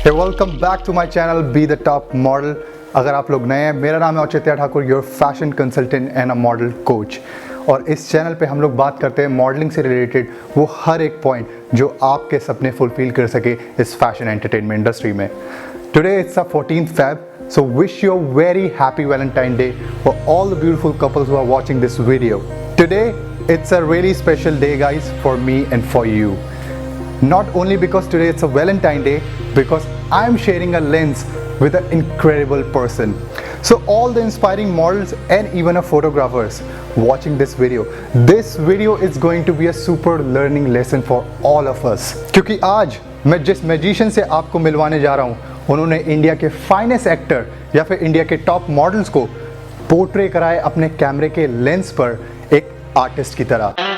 Hey, welcome back to my channel Be the Top Model। अगर आप लोग नए हैं, मेरा नाम है औचित्य Thakur, your fashion consultant and a model coach. और इस चैनल पे हम लोग बात करते हैं मॉडलिंग से रिलेटेड वो हर एक पॉइंट जो आपके सपने फुलफिल कर सके इस फैशन एंटरटेनमेंट इंडस्ट्री में। Today it's a 14th Feb, so wish you a very happy Valentine Day for all the beautiful couples who are watching this video. Today it's a really special day guys, for me and for you. Not only because today it's a Valentine Day, because I'm sharing a lens with an incredible person. So all the inspiring models and even a photographers watching this video is going to be a super learning lesson for all of us. क्योंकि आज मैं जिस magician से आपको मिलवाने जा रहा हूँ, उन्होंने इंडिया के फाइनेस्ट एक्टर या फिर इंडिया के टॉप मॉडल्स को पोर्ट्रे कराए अपने कैमरे के लेंस पर एक आर्टिस्ट की तरह।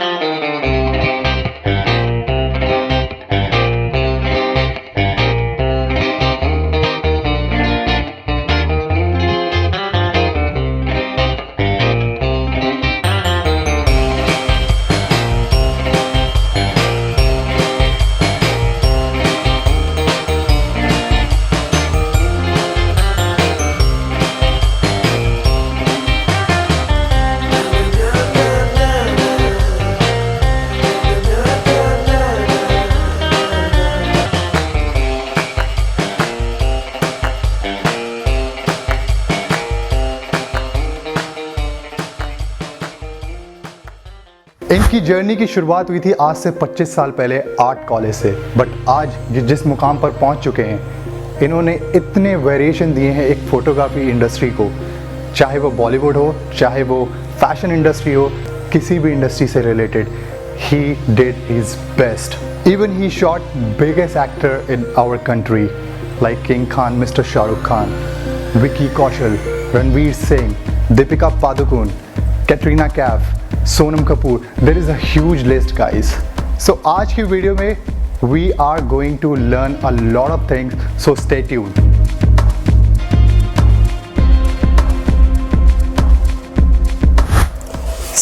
इनकी जर्नी की शुरुआत हुई थी आज से 25 साल पहले आर्ट कॉलेज से, बट आज जिस मुकाम पर पहुंच चुके हैं, इन्होंने इतने वेरिएशन दिए हैं एक फोटोग्राफी इंडस्ट्री को, चाहे वो बॉलीवुड हो, चाहे वो फैशन इंडस्ट्री हो, किसी भी इंडस्ट्री से related, he did his best. Even he shot biggest actor in our country like king Khan, mister Shahrukh Khan, Vicky Kaushal, Ranveer Singh, Deepika Padukone, Katrina Kaif, Sonam Kapoor. There is a huge list guys. So आज की वीडियो में we are going to learn a lot of things, so stay tuned.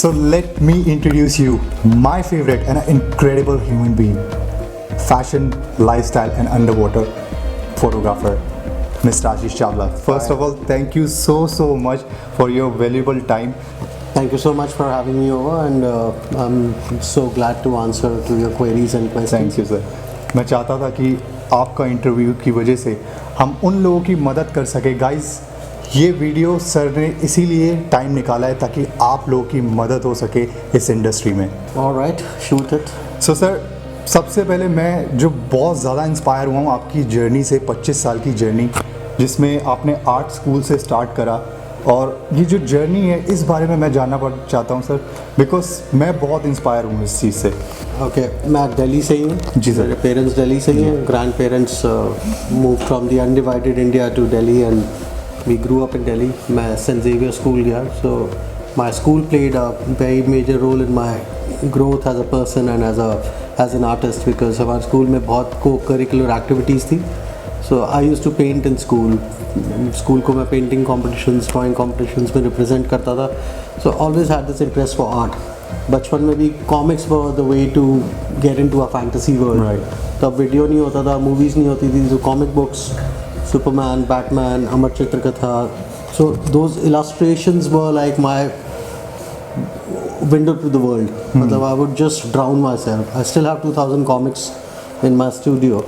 So let me introduce you my favorite and an incredible human being, fashion, lifestyle and underwater photographer, Mr. Ashish Chawla. First of all, thank you so much for your valuable time. Thank you so much for having me over, and I'm so glad to answer to your queries and questions. Thank you sir. मैं चाहता था कि आपका interview की वजह से हम उन लोगों की मदद कर सके। गाइस, ये वीडियो सर ने इसीलिए टाइम निकाला है ताकि आप लोगों की मदद हो सके इस इंडस्ट्री में। All right, shoot it. So sir, सबसे पहले मैं जो बहुत ज़्यादा इंस्पायर हुआ हूँ आपकी जर्नी से, 25 साल की जर्नी जिसमें आपने आर्ट स्कूल से स्टार्ट करा, और ये जो जर्नी है इस बारे में मैं जानना चाहता हूँ सर, बिकॉज मैं बहुत इंस्पायर हूँ इस चीज़ से। ओके, मैं दिल्ली से ही हूँ। जी सर। मेरे पेरेंट्स दिल्ली से ही हैं। Grand parents move from the undivided India to Delhi and we grew up in Delhi. मैं सेंट जेवियर स्कूल गया, so my school played a very major role in my growth as a person and as an artist, because हमारे school में बहुत cocurricular activities थी। So I use to paint in school को मैं painting competitions, drawing competitions में represent करता था। So always had this interest for art. बचपन में भी comics were the way to get into a fantasy world. तब वीडियो नहीं होता था, मूवीज़ नहीं होती थी, तो comic books, superman, batman, Amar Chitrakatha, so those illustrations were like my window to the world. मतलब I would just drown myself. I still have 2000 comics in my studio,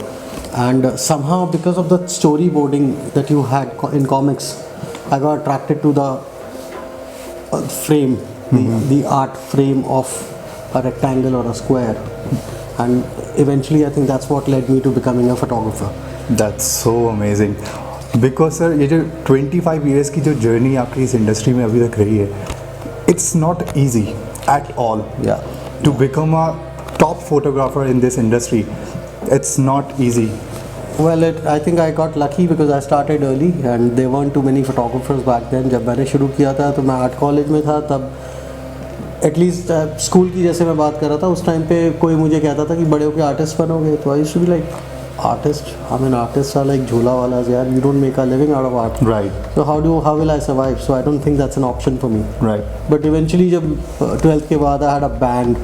and somehow because of the storyboarding that you had in comics, I got attracted to the frame, the art frame of a rectangle or a square, and eventually I think that's what led me to becoming a photographer. That's so amazing. Because sir, ये जो 25 years की जो journey आपकी इस industry में अभी तक रही है, it's not easy at all. Yeah. To become a top photographer in this industry, it's not easy. Well, I think I got lucky because I started early and there weren't too many photographers back then. जब मैंने शुरू किया था तो मैं art college में था, तब एटलीस्ट स्कूल की जैसे मैं बात कर रहा था, उस टाइम पे कोई मुझे कहता था कि बड़े होकर आर्टिस्ट बनोगे, तो I used to be like artist. I'm an artist. I like jhula walas. Yeah, you don't make a living out of art. Right. So how will I survive? So I don't think that's an option for me. Right. But eventually, जब 12th के बाद I had a band.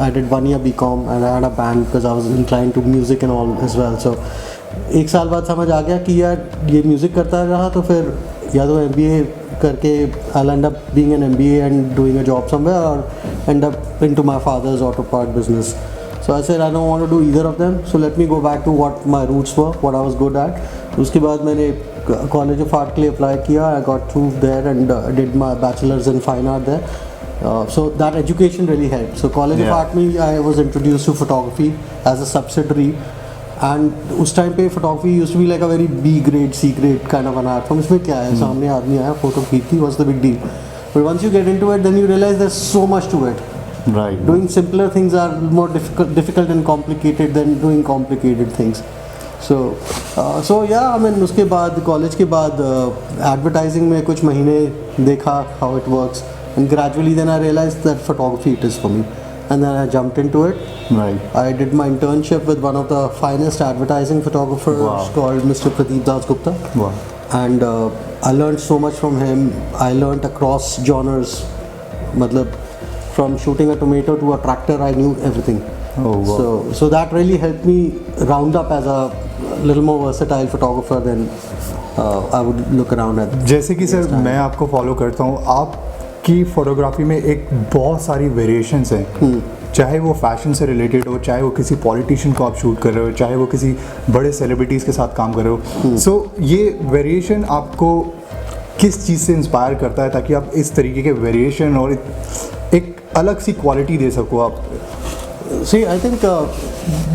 I did 1 year BCom and I had a band because I was inclined to music and all as well. So एक साल बाद समझ आ गया कि यार ये म्यूज़िक करता रहा तो फिर या तो MBA करके I'll end up being an MBA and doing a job somewhere, or end up into my father's auto part business. So I said I don't want to do either of them, so let me go back to what my roots were, what I was good at. उसके बाद मैंने college of art के लिए apply किया. I got through there and did my bachelor's in fine art there. So that education really helped. So college of art में I was introduced to photography as a subsidiary. And उस time पे photography used to be like a very B grade, C grade kind of an art form. इसमें क्या है, सामने आदमी आया, photo खींची, what's the big deal? But once you get into it, then you realize there's so much to it. Right. Doing simpler things are more difficult and complicated than doing complicated things. So yeah, I mean उसके बाद college के बाद advertising में कुछ महीने देखा how it works, and gradually then I realized that photography it is for me, and then I jumped into it. Right. I did my internship with one of the finest advertising photographers called Mr. Pradeep Das Gupta. Wow. And I learned so much from him. I learned across genres. मतलब from shooting a tomato to a tractor, I knew everything. Oh, wow. So that really helped me round up as a little more versatile photographer than I would look around at. जैसे कि sir मैं आपको follow करता हूँ, आपकी photography में एक बहुत सारी वेरिएशंस हैं. चाहे वो फैशन से रिलेटेड हो, चाहे वो किसी पॉलिटिशियन को आप शूट कर रहे हो, चाहे वो किसी बड़े सेलिब्रिटीज़ के साथ काम कर रहे हो. सो ये वेरिएशन आपको किस चीज़ से इंस्पायर करता है ताकि आप इस तरीके के वेरिएशन और एक अलग सी क्वालिटी दे सको आप? See, I think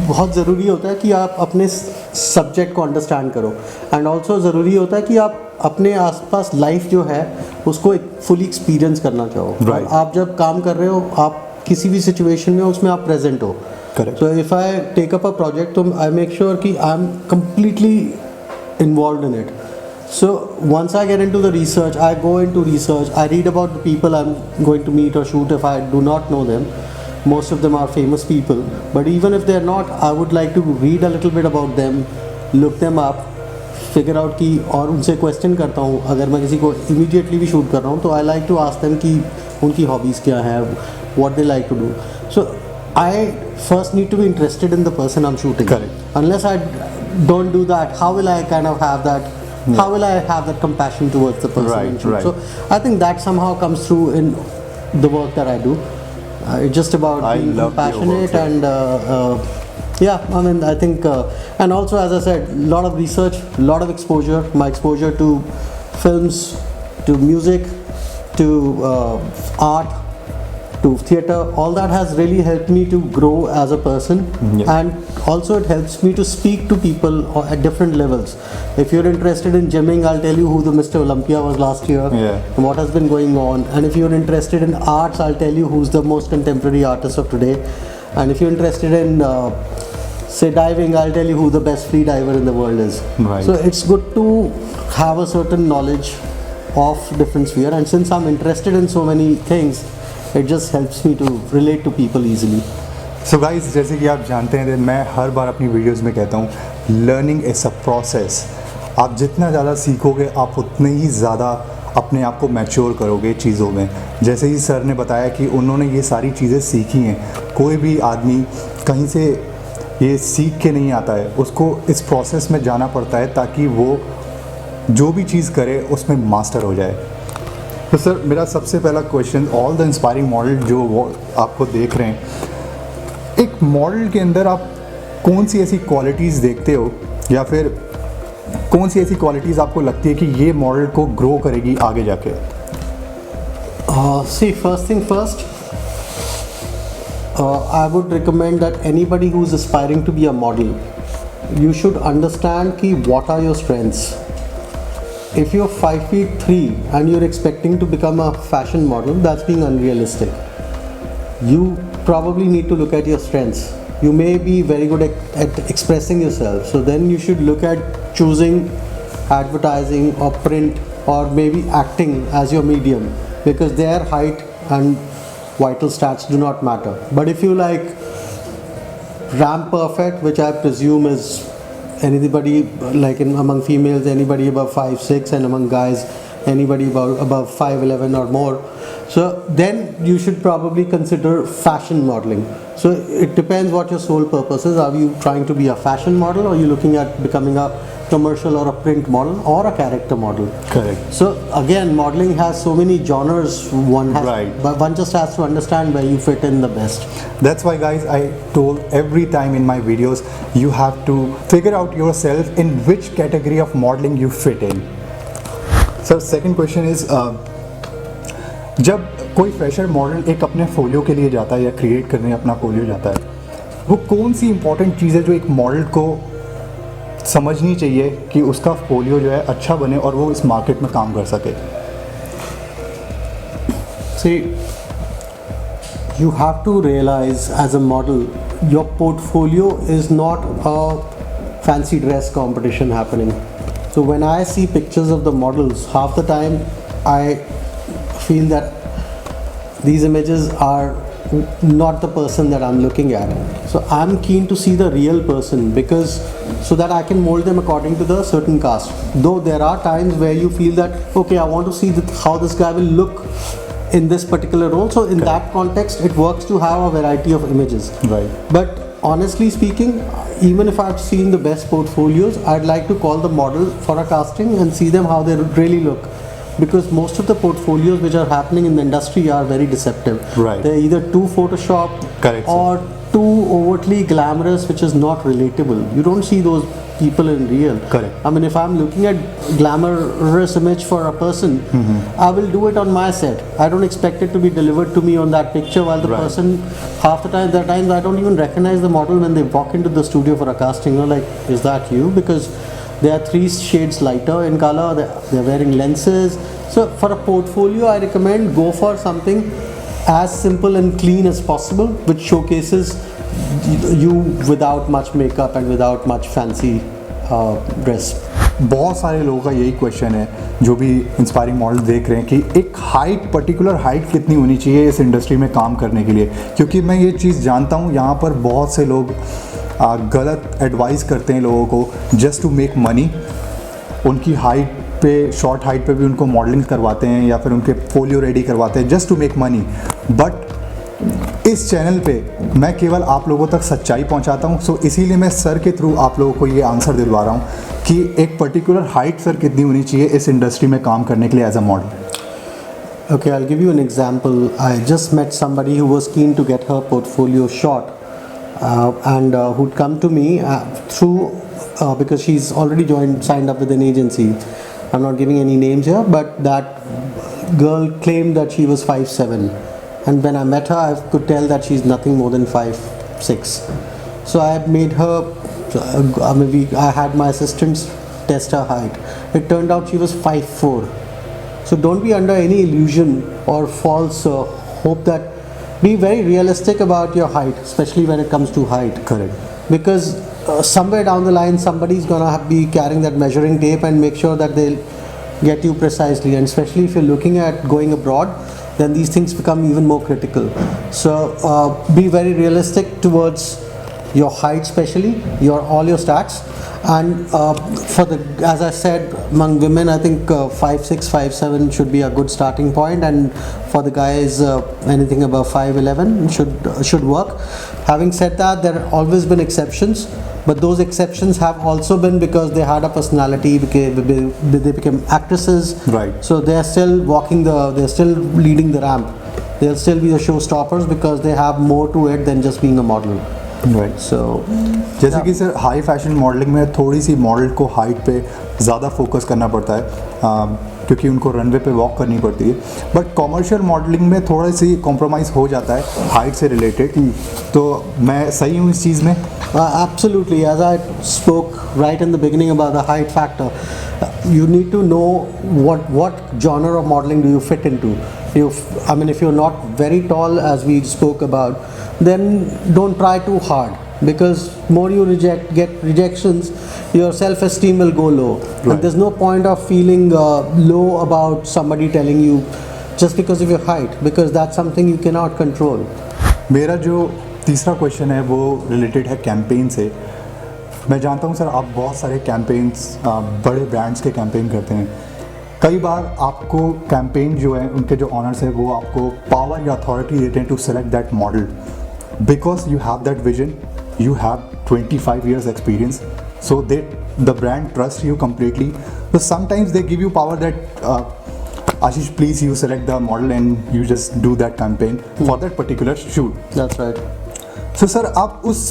बहुत ज़रूरी होता है कि आप अपने सब्जेक्ट को अंडरस्टैंड करो, एंड ऑल्सो ज़रूरी होता है कि आप अपने आसपास लाइफ जो है उसको एक फुली एक्सपीरियंस करना चाहो. Right. आप जब काम कर रहे हो, आप किसी भी सिचुएशन में उसमें आप प्रेजेंट हो. Correct. So if I take up a project, तो I make sure कि I'm completely involved in it. So once I get into the research, I go into research, I read about the people I'm going to meet or shoot if I do not know them. Most of them are famous people, but even if they're not, I would like to read a little bit about them, look them up, figure out कि, और उनसे question करता हूँ. अगर मैं किसी को immediately भी shoot कर रहा हूँ तो I like to ask them कि उनकी hobbies क्या हैं, what they like to do. So I first need to be interested in the person I'm shooting. Correct. Unless I don't do that, how will I kind of have that? How will I have that compassion towards the person? Right, I'm shooting? right. So I think that somehow comes through in the work that I do. It's just about I being love your compassionate work, and yeah, I mean I think and also as I said, a lot of research, a lot of exposure. My exposure to films, to music, to art, to theatre, all that has really helped me to grow as a person. Yeah. And also it helps me to speak to people at different levels. If you're interested in gymming, I'll tell you who the Mr. Olympia was last year, and what has been going on. And if you're interested in arts, I'll tell you who's the most contemporary artist of today. And if you're interested in say diving, I'll tell you who the best free diver in the world is. Right. So it's good to have a certain knowledge of different sphere, and since I'm interested in so many things, it just helps me to relate to people easily. So guys, जैसे कि आप जानते हैं, मैं हर बार अपनी videos में कहता हूँ, लर्निंग इज़ अ प्रोसेस. आप जितना ज़्यादा सीखोगे, आप उतने ही ज़्यादा अपने आप को मैच्योर करोगे चीज़ों में. जैसे ही सर ने बताया कि उन्होंने ये सारी चीज़ें सीखी हैं. कोई भी आदमी कहीं से ये सीख के नहीं आता है, उसको इस प्रोसेस में जाना पड़ता है ताकि वो जो भी चीज़ करे उसमें मास्टर हो जाए. तो सर, मेरा सबसे पहला question, all the inspiring model जो वो आपको देख रहे हैं, एक मॉडल के अंदर आप कौन सी ऐसी क्वालिटीज़ देखते हो, या फिर कौन सी ऐसी क्वालिटीज़ आपको लगती है कि ये मॉडल को ग्रो करेगी आगे जाके? See, first thing first, I would recommend that anybody who is aspiring to be a model, you should understand ki what are your strengths. If you're 5'3" and you're expecting to become a fashion model, that's being unrealistic. You probably need to look at your strengths. You may be very good at expressing yourself, so then you should look at choosing advertising or print or maybe acting as your medium, because their height and vital stats do not matter. But if you like ramp perfect, which I presume is anybody, like among females, anybody above 5'6", and among guys anybody above 5'11" or more. So then you should probably consider fashion modeling. So it depends what your sole purpose is. Are you trying to be a fashion model, or are you looking at becoming a commercial or a print model or a character model? Correct. So again, modeling has so many genres. Right. But one just has to understand where you fit in the best. That's why, guys, I told every time in my videos, you have to figure out yourself in which category of modeling you fit in. So second question is, जब कोई fresher model एक अपने folio के लिए जाता है या create करने अपना फोलियो जाता है, वो कौन सी इंपॉर्टेंट चीज़ है जो एक मॉडल को समझनी चाहिए कि उसका फोलियो जो है अच्छा बने और वो इस मार्केट में काम कर सके? See, you have to realize as a model, your portfolio is not a fancy dress competition happening. So when I see pictures of the models, half the time I feel that these images are not the person that I'm looking at. So I'm keen to see the real person, because so that I can mold them according to the certain cast. Though there are times where you feel that, okay, I want to see how this guy will look in this particular role. So in that context, it works to have a variety of images. Right. But honestly speaking, even if I've seen the best portfolios, I'd like to call the model for a casting and see them how they really look. Because most of the portfolios which are happening in the industry are very deceptive. Right. They're either too photoshopped, Correct, or too overtly glamorous, which is not relatable. You don't see those people in real. Correct. I mean, if I'm looking at glamorous image for a person, I will do it on my set. I don't expect it to be delivered to me on that picture, while the Right. person, half the time, there are times I don't even recognize the model when they walk into the studio for a casting. You know, like, is that you? Because they are 3 shades lighter in color, they're wearing lenses. So for a portfolio, I recommend go for something as simple and clean as possible, which showcases you without much makeup and without much fancy dress. बहुत सारे लोगों का यही question है जो भी inspiring model देख रहे हैं कि एक हाइट, पर्टिकुलर हाइट कितनी होनी चाहिए इस इंडस्ट्री में काम करने के लिए, क्योंकि मैं ये चीज़ जानता हूँ यहाँ पर बहुत से लोग गलत एडवाइस करते हैं लोगों को जस्ट टू मेक मनी। उनकी हाइट पे, शॉर्ट हाइट पे भी उनको मॉडलिंग करवाते हैं या फिर उनके फोलियो रेडी करवाते हैं just to make money. But इस चैनल पे मैं केवल आप लोगों तक सच्चाई पहुंचाता हूं, सो इसीलिए मैं सर के थ्रू आप लोगों को ये आंसर दिलवा रहा हूं कि एक पर्टिकुलर हाइट सर कितनी होनी चाहिए इस इंडस्ट्री में काम करने के लिए as a model. Okay, I'll give you an example. I just met somebody who was keen to get her portfolio shot, and who'd come to me through because she's already signed up with an agency. I'm not giving any names here, but that girl claimed that she was 5'7", and when I met her, I could tell that she's nothing more than 5'6". So I made her. I had my assistants test her height. It turned out she was 5'4". So don't be under any illusion or false hope that. Be very realistic about your height, especially when it comes to height. Correct. Because somewhere down the line, somebody's gonna be carrying that measuring tape and make sure that they'll get you precisely. And especially if you're looking at going abroad, then these things become even more critical. So be very realistic towards your height, especially all your stats. And as I said, among women, I think 5'6", 5'7" should be a good starting point, and for the guys, anything above 5'11" should work. Having said that, there have always been exceptions, but those exceptions have also been because they had a personality, they became actresses. Right. So they are still they're still leading the ramp. They'll still be the showstoppers because they have more to it than just being a model. Right. So जैसे कि sir high fashion modelling में थोड़ी सी model को height पे ज़्यादा focus करना पड़ता है क्योंकि उनको रनवे पे वॉक करनी पड़ती है, बट कॉमर्शियल मॉडलिंग में थोड़ी सी कॉम्प्रोमाइज़ हो जाता है हाइट से रिलेटेड। तो मैं सही हूँ इस चीज़ में? Absolutely. As I spoke right in the beginning about the height factor, you need to know what genre of modeling do you fit into. If you're not very tall, as we spoke about, then don't try too hard, because more you get rejections, your self-esteem will go low. Right. And there's no point of feeling low about somebody telling you just because of your height, because that's something you cannot control. मेरा जो तीसरा question है वो related है campaign से। मैं जानता हूँ सर आप बहुत सारे कैंपेन्स, बड़े ब्रांड्स के कैंपेन करते हैं, कई बार आपको कैंपेन जो है उनके जो ऑनर्स है वो आपको पावर या अथॉरिटी देते हैं to select that model because you have that vision, you have 25 years experience, so the brand trusts you completely. So sometimes they give you power that Ashish, please you select the model and you just do that campaign for that particular shoot. That's right. So sir, आप उस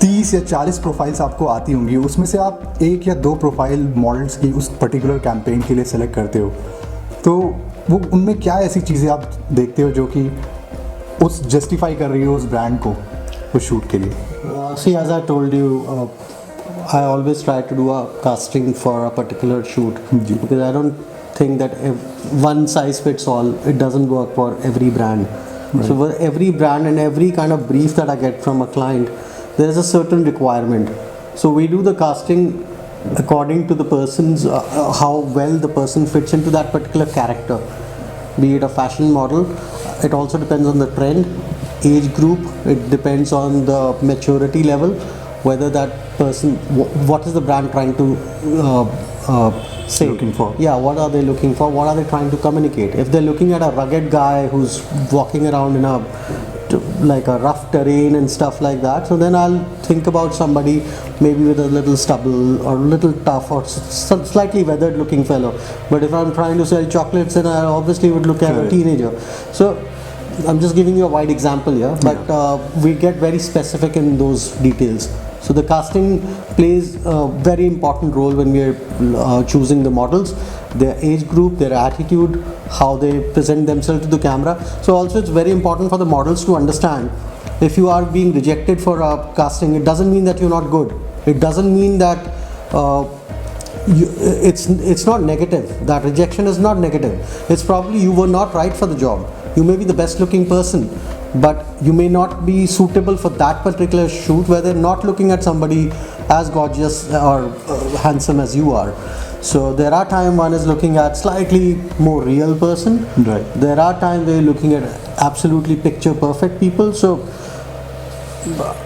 30 या 40 profiles आपको आती होंगी, उसमें से आप एक या दो प्रोफाइल मॉडल्स की उस पर्टिकुलर कैंपेन के लिए सेलेक्ट करते हो, तो वो उनमें क्या ऐसी चीज़ें आप देखते हो जो कि उस जस्टिफाई कर रही हो उस ब्रांड को उस शूट के लिए? See, as I told you, I always try to do a casting for a particular shoot because I don't think that one size fits all. It doesn't work for every brand. Right. So for every brand and every kind of brief that I get from a client, there is a certain requirement. So we do the casting according to the person's how well the person fits into that particular character. Be it a fashion model, it also depends on the trend, age group, it depends on the maturity level, whether that person, what is the brand trying to say, looking for. Yeah, what are they looking for, what are they trying to communicate. If they're looking at a rugged guy who's walking around in a like a rough terrain and stuff like that, so then I'll think about somebody maybe with a little stubble or a little tough or slightly weathered looking fellow. But if I'm trying to sell chocolates, then I obviously would look at a teenager. So I'm just giving you a wide example here, but we get very specific in those details. So the casting plays a very important role when we are choosing the models, their age group, their attitude, how they present themselves to the camera. So also it's very important for the models to understand, if you are being rejected for a casting, it doesn't mean that you're not good. It doesn't mean that it's not negative. That rejection is not negative. It's probably you were not right for the job. You may be the best looking person, but you may not be suitable for that particular shoot where they're not looking at somebody as gorgeous or handsome as you are. So there are times one is looking at slightly more real person. Right. There are times where you're looking at absolutely picture perfect people. So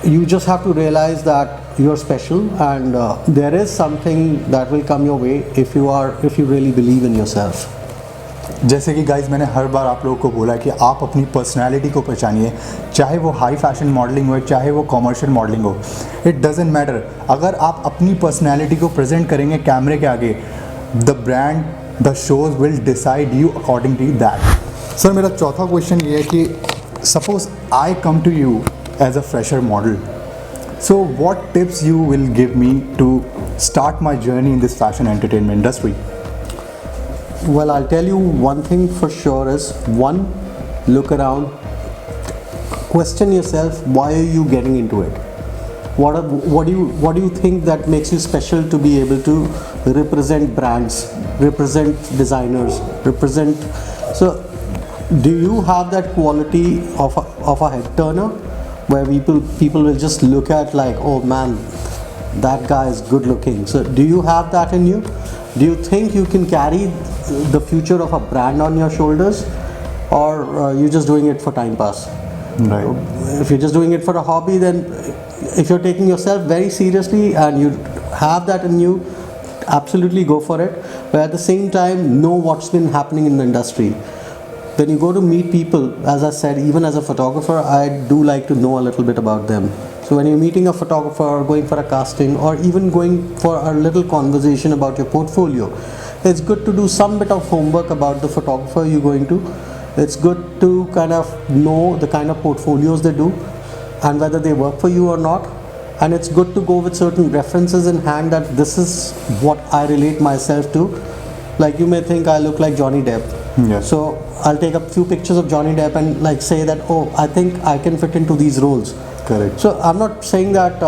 you just have to realize that you're special, and there is something that will come your way if you really believe in yourself. जैसे कि guys मैंने हर बार आप लोगों को बोला कि आप अपनी पर्सनालिटी को पहचानिए, चाहे वो हाई फैशन मॉडलिंग हो चाहे वो कॉमर्शियल मॉडलिंग हो, इट डजेंट मैटर. अगर आप अपनी पर्सनालिटी को प्रेजेंट करेंगे कैमरे के आगे, the brand, the shows will decide you according to that. Sir मेरा चौथा क्वेश्चन ये है कि suppose I come to you as a fresher model, so what tips you will give me to start my journey in this fashion entertainment industry? Well, I'll tell you one thing for sure is, one, look around, question yourself, why are you getting into it? What do you think that makes you special to be able to represent brands, represent designers, represent? So do you have that quality of a head turner where people will just look at like, oh man, that guy is good looking? So do you have that in you? Do you think you can carry the future of a brand on your shoulders, or you're just doing it for time pass? Right. If you're just doing it for a hobby, then if you're taking yourself very seriously and you have that in you, absolutely go for it. But at the same time, know what's been happening in the industry. When you go to meet people, as I said, even as a photographer, I do like to know a little bit about them. So when you're meeting a photographer or going for a casting or even going for a little conversation about your portfolio, it's good to do some bit of homework about the photographer you're going to. It's good to kind of know the kind of portfolios they do and whether they work for you or not. And it's good to go with certain references in hand that this is what I relate myself to. Like you may think I look like Johnny Depp. Yes. So I'll take a few pictures of Johnny Depp and like say that, oh, I think I can fit into these roles. Correct. So I'm not saying that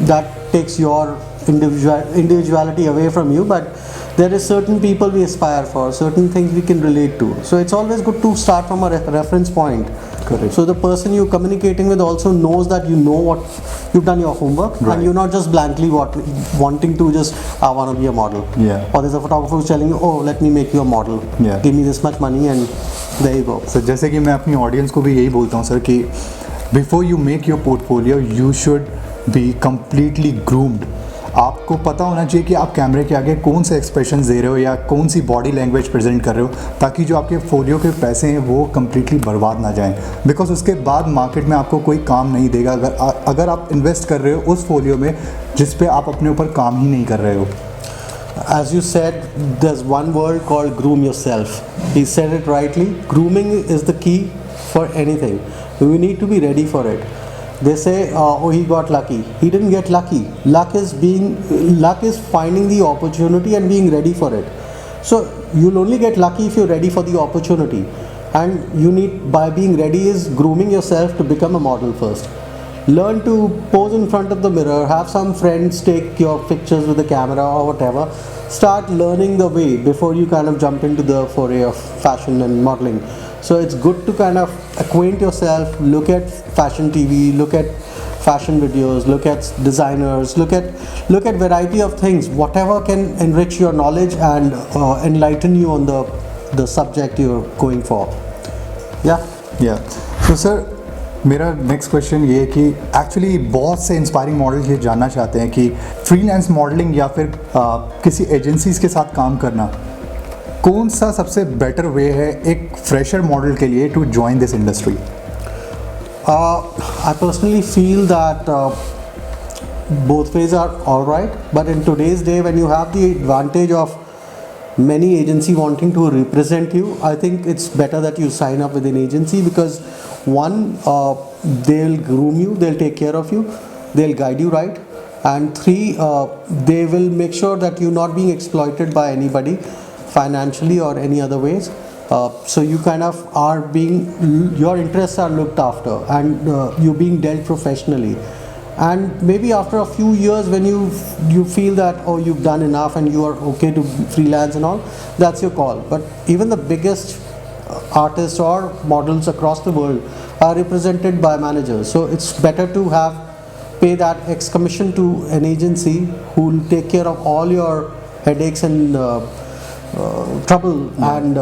that takes your individuality away from you, but there is certain people we aspire for, certain things we can relate to. So it's always good to start from a reference point. Correct. So the person you're communicating with also knows that you know what you've done your homework, right, and you're not just blankly wanting to just I want to be a model. Yeah. Or there's a photographer who's telling you, oh, let me make you a model. Yeah. Give me this much money and there you go. Sir जैसे कि मैं अपनी audience को भी यही बोलता हूँ sir कि before you make your portfolio you should be completely groomed. आपको पता होना चाहिए कि आप कैमरे के आगे कौन से एक्सप्रेशन दे रहे हो या कौन सी बॉडी लैंग्वेज प्रेजेंट कर रहे हो, ताकि जो आपके फोलियो के पैसे हैं वो कम्प्लीटली बर्बाद ना जाएं। बिकॉज उसके बाद मार्केट में आपको कोई काम नहीं देगा अगर आप इन्वेस्ट कर रहे हो उस फोलियो में जिस पे आप अपने ऊपर काम ही नहीं कर रहे हो। As you said, there's one word called groom yourself. He said it rightly. Grooming is the key for anything. We need to be ready for it. They say, oh, he got lucky. He didn't get lucky. Luck is finding the opportunity and being ready for it. So you'll only get lucky if you're ready for the opportunity. And you need, by being ready, is grooming yourself to become a model first. Learn to pose in front of the mirror, have some friends take your pictures with the camera or whatever. Start learning the way before you kind of jump into the foray of fashion and modeling. So it's good to kind of acquaint yourself, look at fashion TV, look at fashion videos, look at designers, look at variety of things, whatever can enrich your knowledge and enlighten you on the subject you're going for. Yeah. So sir, मेरा next question ये है कि actually बहुत से inspiring model ये जानना चाहते हैं कि फ्रीलांस मॉडलिंग या फिर किसी एजेंसीज के साथ काम करना कौन सा सबसे बेटर वे है एक फ्रेशर मॉडल के लिए to join this industry? I personally feel that both ways are alright, but in today's day when you have the advantage of many agency wanting to represent you, I think it's better that you sign up with an agency because one, they'll groom you, they'll take care of you, they'll guide you right, and three, they will make sure that you're not being exploited by anybody financially or any other ways. So you kind of are being, your interests are looked after and you're being dealt professionally. And maybe after a few years when you feel that, oh, you've done enough and you are okay to freelance and all, that's your call. But even the biggest artists or models across the world are represented by managers. So it's better to pay that X commission to an agency who will take care of all your headaches and trouble, and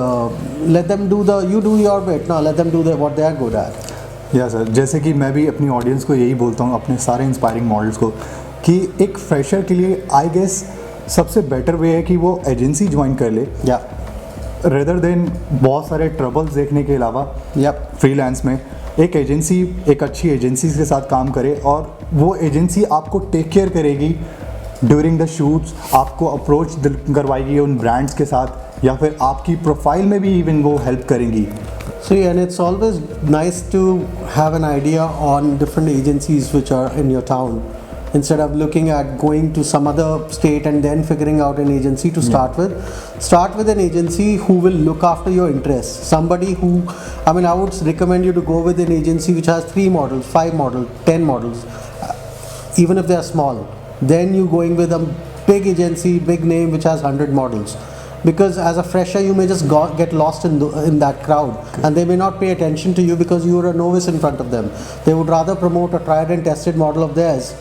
let them do you do your bit. Now let them do what they are good at. या sir, जैसे कि मैं भी अपनी audience को यही बोलता हूँ, अपने सारे इंस्पायरिंग मॉडल्स को, कि एक फ्रेशर के लिए आई गेस सबसे बेटर वे है कि वो एजेंसी ज्वाइन कर ले, या रेदर देन बहुत सारे ट्रबल्स देखने के अलावा या फ्रीलांस में एक एजेंसी, एक अच्छी एजेंसी के साथ काम करे और वो एजेंसी आपको टेक केयर करेगी ड्यूरिंग द शूट्स, आपको अप्रोच करवाएगी उन ब्रांड्स के साथ, या फिर आपकी प्रोफाइल में भी इवन वो हेल्प करेंगी. See, and it's always nice to have an idea on different agencies which are in your town instead of looking at going to some other state and then figuring out an agency to start with. Start with an agency who will look after your interests. Somebody who, I mean, I would recommend you to go with an agency which has 3 models, 5 models, 10 models, even if they are small. Then you going with a big agency, big name which has 100 models. Because as a fresher you may just get lost in that crowd, and they may not pay attention to you because you are a novice in front of them. They would rather promote a tried and tested model of theirs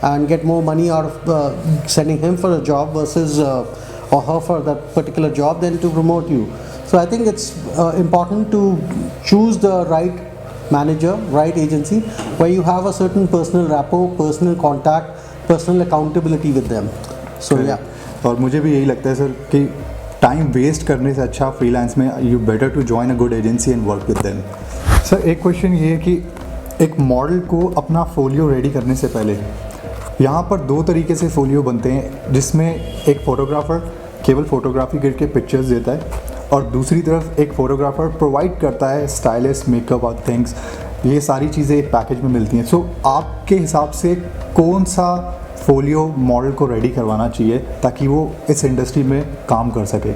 and get more money out of sending him for a job versus or her for that particular job than to promote you. So I think it's important to choose the right manager, right agency where you have a certain personal rapport, personal contact, personal accountability with them. So yeah. और मुझे भी यही लगता है sir कि time waste करने से अच्छा फ्रीलांस में you better to join a good agency and work with them. Sir, एक क्वेश्चन ये है कि एक मॉडल को अपना फोलियो रेडी करने से पहले यहाँ पर 2 तरीके से फोलियो बनते हैं, जिसमें एक फ़ोटोग्राफ़र केवल फ़ोटोग्राफी करके पिक्चर्स देता है और दूसरी तरफ एक फ़ोटोग्राफ़र प्रोवाइड करता है स्टाइलिस्ट, मेकअप और थिंग्स. ये सारी चीज़ें एक पैकेज में मिलती हैं. सो आपके हिसाब से कौन सा फोलियो मॉडल को रेडी करवाना चाहिए ताकि वो इस इंडस्ट्री में काम कर सके?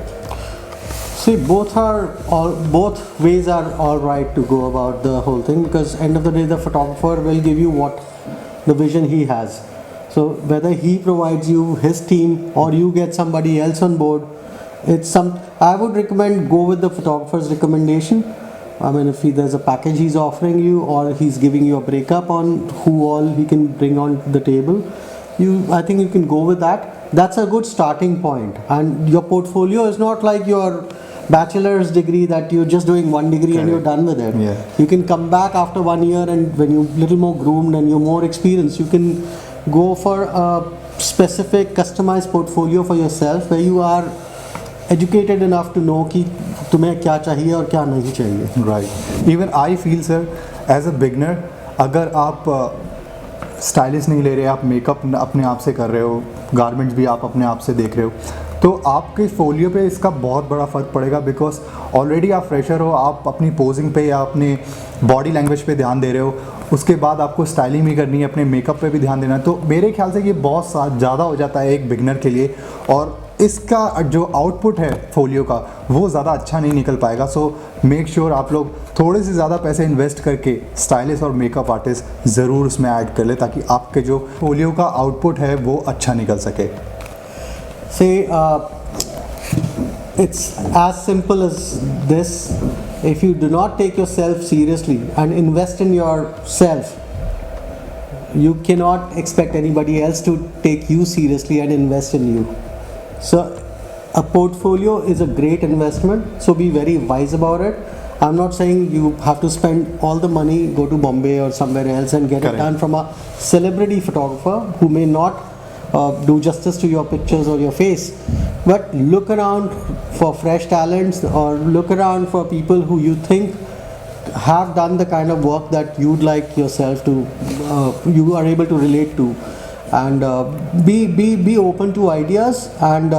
See, both ways are all right to go about the whole thing, because end of the day the photographer will give you what the vision he has. So whether he provides you his team or you get somebody else on board, I would recommend go with the photographer's recommendation. I mean, if there's a package he's offering you or he's giving you a breakup on who all he can bring on the table, I think you can go with that. That's a good starting point. And your portfolio is not like your bachelor's degree that you're just doing 1 degree and you're done with it. Yeah. You can come back after 1 year, and when you're a little more groomed and you're more experienced, you can go for a specific customized portfolio for yourself where you are educated enough to know कि तुम्हें क्या चाहिए और क्या नहीं चाहिए. Right. Even I feel sir as a beginner, अगर आप स्टाइलिश नहीं ले रहे, आप मेकअप अपने आप से कर रहे हो, गारमेंट्स भी आप अपने आप से देख रहे हो, तो आपके फोलियो पे इसका बहुत बड़ा फ़र्क पड़ेगा. बिकॉज ऑलरेडी आप फ्रेशर हो, आप अपनी पोजिंग पे या अपने बॉडी लैंग्वेज पे ध्यान दे रहे हो, उसके बाद आपको स्टाइलिंग भी करनी है, अपने मेकअप पे भी ध्यान देना है. तो मेरे ख्याल से ये बहुत ज़्यादा हो जाता है एक बिगनर के लिए, और इसका जो आउटपुट है फोलियो का वो ज़्यादा अच्छा नहीं निकल पाएगा. सो मेक श्योर आप लोग थोड़े से ज़्यादा पैसे इन्वेस्ट करके स्टाइलिस्ट और मेकअप आर्टिस्ट ज़रूर उसमें ऐड कर ले, ताकि आपके जो फोलियो का आउटपुट है वो अच्छा निकल सके. Say, it's as simple as this. If you do not take yourself seriously and invest in yourself, you cannot expect anybody else to take you seriously and invest in you. So a portfolio is a great investment, so be very wise about it. I'm not saying you have to spend all the money, go to Bombay or somewhere else and get Correct. it done from a celebrity photographer who may not do justice to your pictures or your face. But look around for fresh talents, or look around for people who you think have done the kind of work that you'd like yourself to, you are able to relate to, and be open to ideas, and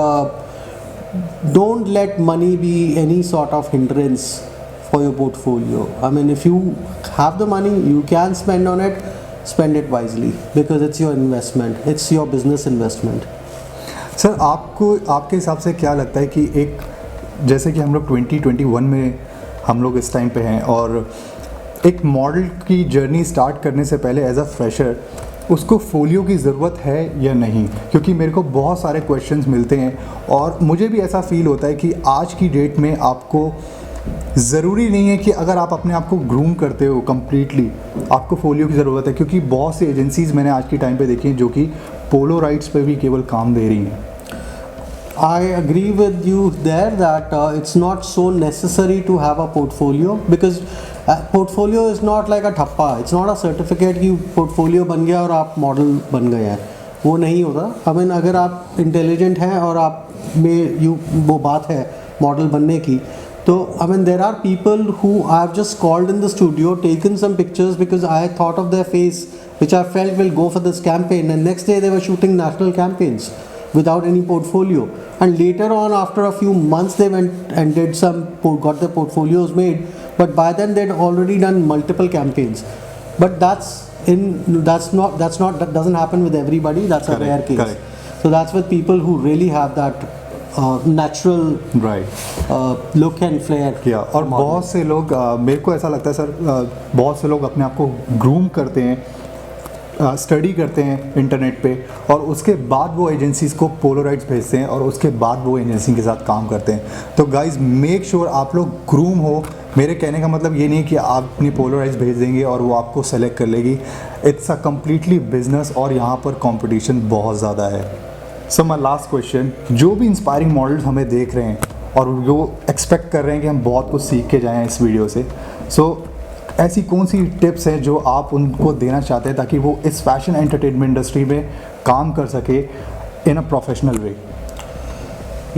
don't let money be any sort of hindrance for your portfolio. I mean, if you have the money, you can spend on it. Spend it wisely because it's your investment. It's your business investment. Sir आपके हिसाब से क्या लगता है कि एक, जैसे कि हम लोग 2021 में हम लोग इस टाइम पे हैं, और एक मॉडल की जर्नी स्टार्ट करने से पहले एज अ फ्रेशर उसको फोलियो की ज़रूरत है या नहीं? क्योंकि मेरे को बहुत सारे क्वेश्चंस मिलते हैं और मुझे भी ऐसा फील होता है कि आज की डेट में आपको ज़रूरी नहीं है कि अगर आप अपने आप को ग्रूम करते हो कम्प्लीटली आपको फोलियो की ज़रूरत है. क्योंकि बहुत सी एजेंसीज़ मैंने आज की टाइम पे देखी हैं जो कि पोलोराइड्स पे भी केवल काम दे रही हैं. I agree with you there that it's not so necessary to have a portfolio, because portfolio is not like a thappa. It's not a certificate कि portfolio बन गया और आप मॉडल बन गए हैं, वो नहीं होता. I mean, अगर आप इंटेलिजेंट हैं और आप में वो बात है मॉडल बनने की, तो I mean there are people who I've just called in the studio, taken some pictures because I thought of their face, which I felt will go for this campaign, and next day they were shooting national campaigns without any portfolio, and later on after a few months they went and did got their portfolios made, but by then they'd already done multiple campaigns. But that doesn't happen with everybody. That's a rare case. Correct. So that's with people who really have that natural look and flair. और बहुत से लोग मेरे को ऐसा लगता है sir, बहुत से लोग अपने आप को ग्रूम करते हैं, स्टडी करते हैं इंटरनेट पे, और उसके बाद वो एजेंसीज़ को पोलोराइड्स भेजते हैं और उसके बाद वो एजेंसी के साथ काम करते हैं. तो गाइज मेक श्योर आप लोग ग्रूम हो. मेरे कहने का मतलब ये नहीं कि आप अपनी पोलोराइड्स भेज देंगे और वो आपको सेलेक्ट कर लेगी. इट्स अ कम्प्लीटली बिजनेस और यहाँ पर कंपटीशन बहुत ज़्यादा है. सो माय लास्ट क्वेश्चन, जो भी इंस्पायरिंग मॉडल्स हमें देख रहे हैं और वो एक्सपेक्ट कर रहे हैं कि हम बहुत कुछ सीख के जाएँ इस वीडियो से, सो ऐसी कौन सी टिप्स हैं जो आप उनको देना चाहते हैं ताकि वो इस फैशन एंटरटेनमेंट इंडस्ट्री में काम कर सके in a professional way?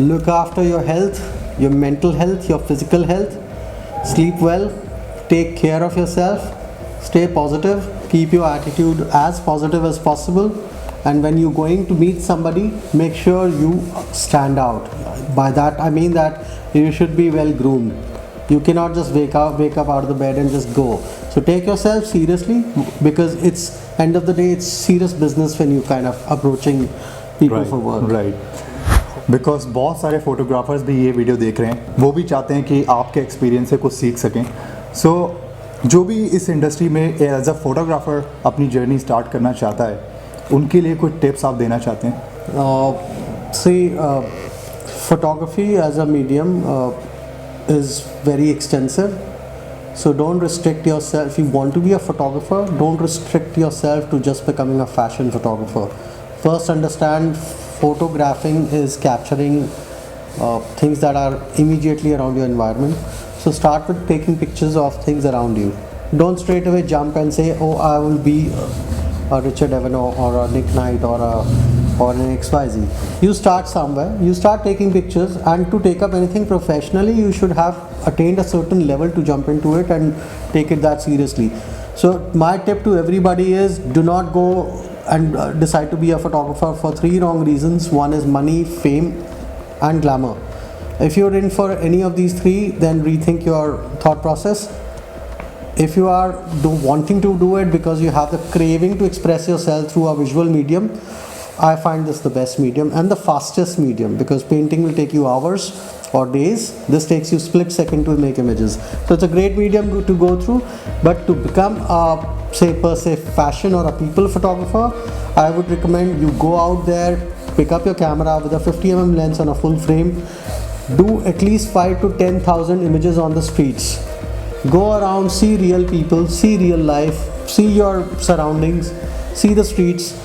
Look after your health, your mental health, your physical health. Sleep well, take care of yourself, stay positive, keep your attitude as positive as possible, and when you're going to meet somebody, make sure you stand out. By that I mean that you should be well groomed. You cannot just wake up out of the bed and just go. So take yourself seriously, because it's end of the day it's serious business when you kind of approaching people for work. Right. Because बहुत सारे photographers भी ये video देख रहे हैं, वो भी चाहते हैं कि आपके एक्सपीरियंस से कुछ सीख सकें. सो जो भी इस इंडस्ट्री में एज अ फोटोग्राफर अपनी जर्नी स्टार्ट करना चाहता है, उनके लिए कुछ टिप्स आप देना चाहते हैं? Photography as a medium is very extensive, so don't restrict yourself. If you want to be a photographer, don't restrict yourself to just becoming a fashion photographer. First understand photographing is capturing things that are immediately around your environment. So start with taking pictures of things around you. Don't straight away jump and say, oh, I will be a Richard Evans or a Nick Knight or a or in XYZ. You start somewhere, you start taking pictures, and to take up anything professionally, you should have attained a certain level to jump into it and take it that seriously. So my tip to everybody is, do not go and decide to be a photographer for 3 wrong reasons. One is money, fame, and glamour. If you're in for any of these 3, then rethink your thought process. If you are wanting to do it because you have the craving to express yourself through a visual medium, I find this the best medium and the fastest medium, because painting will take you hours or days. This takes you split second to make images. So it's a great medium to go through. But to become a per se fashion or a people photographer, I would recommend you go out there, pick up your camera with a 50mm lens and a full frame, do at least 5 to 10,000 images on the streets. Go around, see real people, see real life, see your surroundings, see the streets,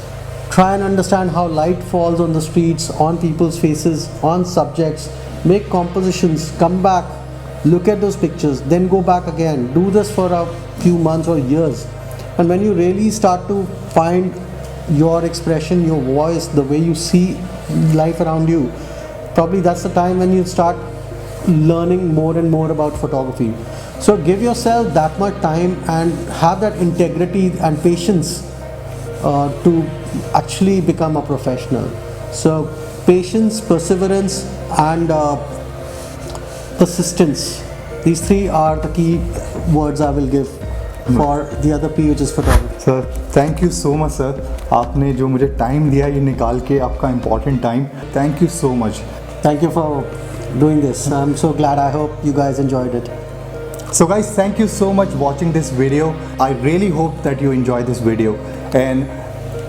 try and understand how light falls on the streets, on people's faces, on subjects, make compositions, come back, look at those pictures, then go back again. Do this for a few months or years. And when you really start to find your expression, your voice, the way you see life around you, probably that's the time when you start learning more and more about photography. So give yourself that much time and have that integrity and patience to actually become a professional. So patience, perseverance, and persistence. These 3 are the key words I will give for the other P, which is photography. Sir thank you so much sir, आपने जो मुझे time दिया ये निकाल के, आपका important time, thank you so much. Thank you for doing this. I'm so glad. I hope you guys enjoyed it. So guys, thank you so much watching this video. I really hope that you enjoy this video. And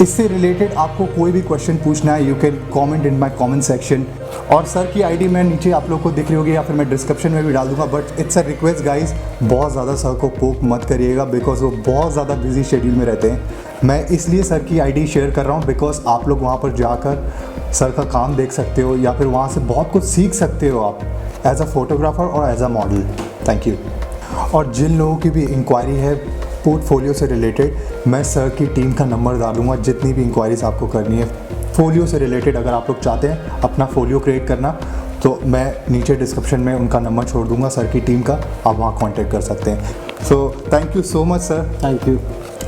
इससे related आपको कोई भी question पूछना है, you can comment in my comment section. और sir की ID मैं नीचे आप लोग को दिख रही होगी या फिर मैं डिस्क्रिप्शन में भी डाल दूंगा. But it's a request guys, बहुत ज़्यादा सर को पोक मत करिएगा, बिकॉज वो बहुत ज़्यादा बिजी शेड्यूल में रहते हैं. मैं इसलिए सर की आईडी शेयर कर रहा हूँ बिकॉज आप लोग वहाँ पर जाकर सर का काम देख सकते हो या फिर वहाँ से बहुत कुछ सीख सकते हो आप एज अ फोटोग्राफर और as a model. Thank you. और जिन लोगों की भी इंक्वायरी है पोर्टफोलियो से रिलेटेड, मैं सर की टीम का नंबर डालूंगा. जितनी भी इंक्वायरीज आपको करनी है फोलियो से रिलेटेड, अगर आप लोग चाहते हैं अपना फोलियो क्रिएट करना, तो मैं नीचे डिस्क्रिप्शन में उनका नंबर छोड़ दूंगा सर की टीम का, आप वहाँ कांटेक्ट कर सकते हैं. So thank you so much sir. Thank you.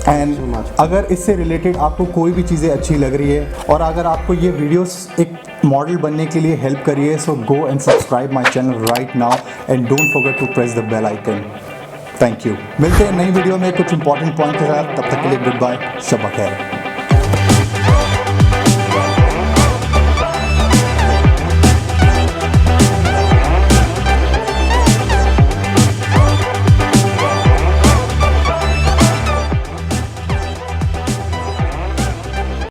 And अगर इससे रिलेटेड आपको कोई भी चीज़ें अच्छी लग रही है और अगर आपको ये वीडियोस एक मॉडल बनने के लिए हेल्प करिए, so go and subscribe my channel right now and don't forget to press the bell icon. Thank you. मिलते हैं नई वीडियो में कुछ इंपॉर्टेंट पॉइंट के साथ. तब तक के लिए गुड बाय, शब बखैर.